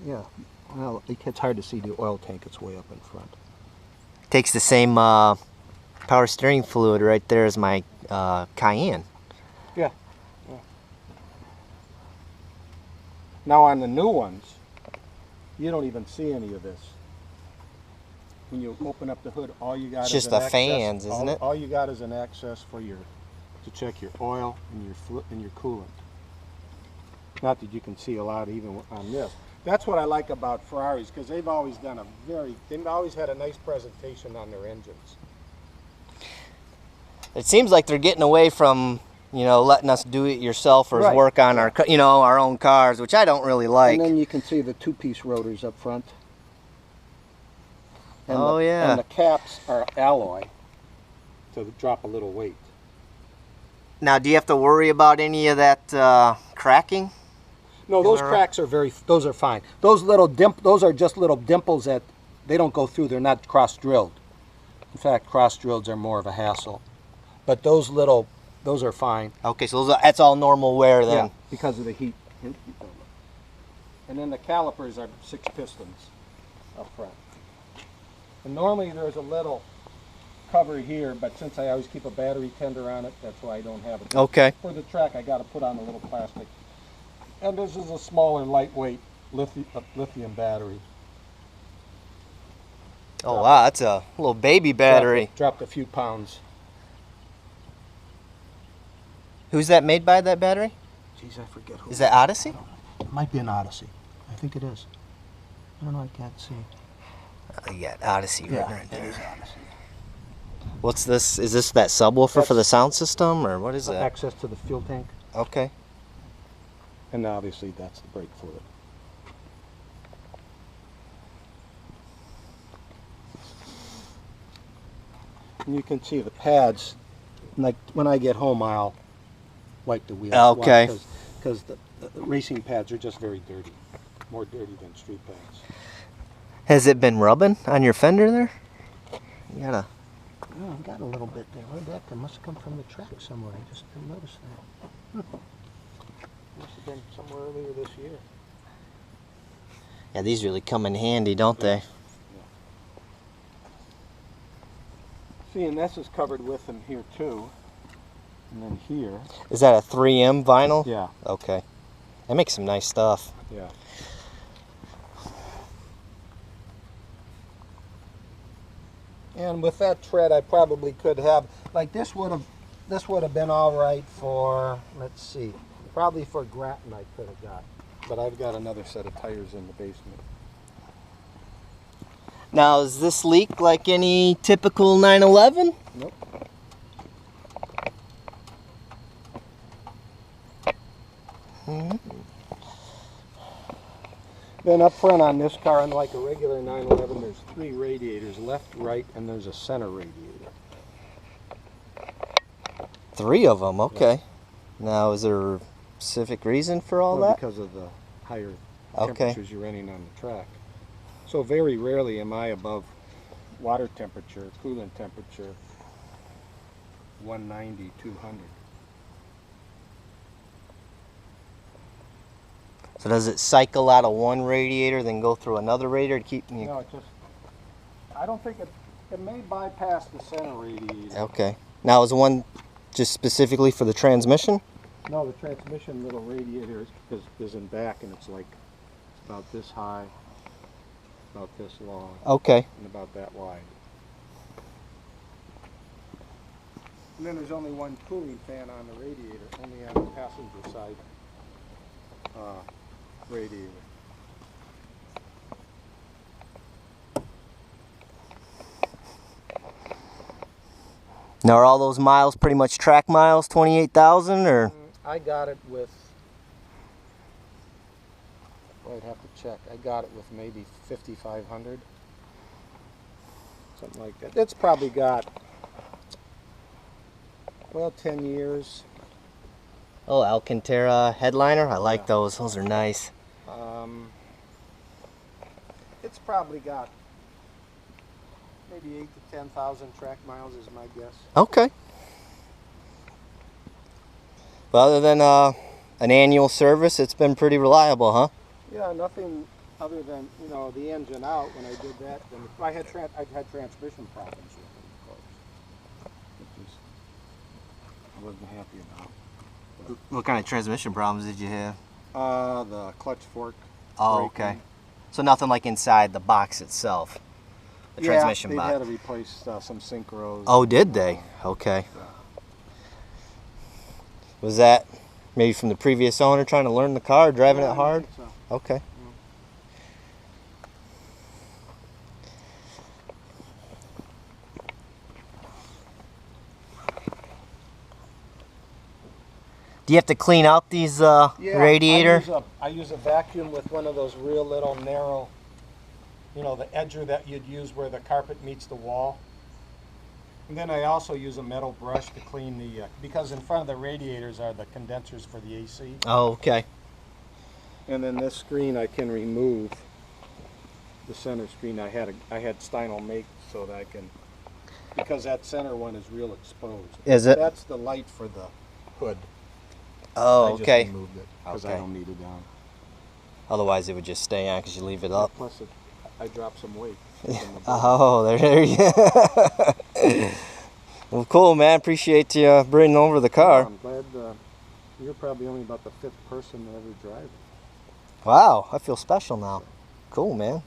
Yeah. Well, it's hard to see the oil tank. It's way up in front. Takes the same power steering fluid right there as my Cayenne. Yeah. Now on the new ones, you don't even see any of this. When you open up the hood, all you got It's is just an the access, fans, isn't it? All you got is an access for to check your oil and your coolant. Not that you can see a lot even on this. That's what I like about Ferraris, because they've always had a nice presentation on their engines. It seems like they're getting away from, you know, letting us do it yourselfers Right. work on our, you know, our own cars, which I don't really like. And then you can see the two-piece rotors up front. And yeah. And the caps are alloy to drop a little weight. Now, do you have to worry about any of that cracking? No, those cracks are those are fine. Those are just little dimples that they don't go through. They're not cross-drilled. In fact, cross-drilled are more of a hassle. But those are fine. Okay, so that's all normal wear then. Yeah, because of the heat buildup. And then the calipers are 6 pistons up front. And normally there's a little cover here, but since I always keep a battery tender on it, that's why I don't have it. Okay. For the track, I got to put on a little plastic. And this is a smaller, lightweight lithium battery. Oh wow, that's a little baby battery. Dropped a few pounds. Who's that made by, that battery? Geez, I forget who. Is that Odyssey? It might be an Odyssey. I think it is. I don't know, I can't see. You got Odyssey right there. It is Odyssey. What's this? Is this that subwoofer for the sound system, or what is that? Access to the fuel tank. Okay. And obviously that's the brake fluid. And you can see the pads. Like when I get home, I'll wipe the wheels. Okay. Because the racing pads are just very dirty. More dirty than street pads. Has it been rubbing on your fender there? You gotta. Oh, I got a little bit there. Where'd that come? Must have come from the track somewhere. I just didn't notice that. Must have been somewhere earlier this year. Yeah, these really come in handy, don't they? Yeah. See, and this is covered with them here too. And then here. Is that a 3M vinyl? Yeah. Okay. That makes some nice stuff. Yeah. And with that tread, I probably could have, like this would have been all right for, let's see, probably for Grattan I could have got. But I've got another set of tires in the basement. Now, is this leak like any typical 911? Nope. Then up front on this car, unlike a regular 911, there's 3 radiators, left, right, and there's a center radiator. 3 of them, okay. Yeah. Now, is there a specific reason for all that? Because of the higher temperatures you're running on the track. So very rarely am I above water temperature, coolant temperature, 190, 200. So does it cycle out of one radiator, then go through another radiator to keep? No, it just, I don't think it may bypass the center radiator. Okay. Now, is one just specifically for the transmission? No, the transmission little radiator is in back, and it's like about this high, about this long, okay, and about that wide. And then there's only one cooling fan on the radiator, only on the passenger side radiator. Now, are all those miles pretty much track miles, 28,000, or? I got it with, well, I'd have to check. I got it with maybe 5,500, something like that. It's probably got, well, 10 years. Oh, Alcantara headliner. I like those. Those are nice. It's probably got maybe 8,000 to 10,000 track miles is my guess. Okay. But other than an annual service, it's been pretty reliable, huh? Yeah, nothing other than, you know, the engine out, when I did that, then I've had transmission problems with it, of course. It just, I wasn't happy about. What kind of transmission problems did you have? The clutch fork. Oh, braking. okay. So nothing like inside the box itself, the transmission they box. had to replace some synchros. Oh, did they? Okay. Yeah. Was that maybe from the previous owner trying to learn the car, driving Yeah, it hard? I think so. Okay. Do you have to clean out these radiator? I use a vacuum with one of those real little narrow, you know, the edger that you'd use where the carpet meets the wall. And then I also use a metal brush to clean the, because in front of the radiators are the condensers for the AC. Oh, okay. And then this screen I can remove, the center screen I had Steinel make so that I can, because that center one is real exposed. Is it? That's the light for the hood. Oh, I okay. just removed it because I Okay. don't need it down. Otherwise, it would just stay on because you leave it up. Plus, I dropped some weight. Oh, there you go. Well, cool, man. Appreciate you bringing over the car. I'm glad you're probably only about the 5th person to ever drive it. Wow, I feel special now. Cool, man.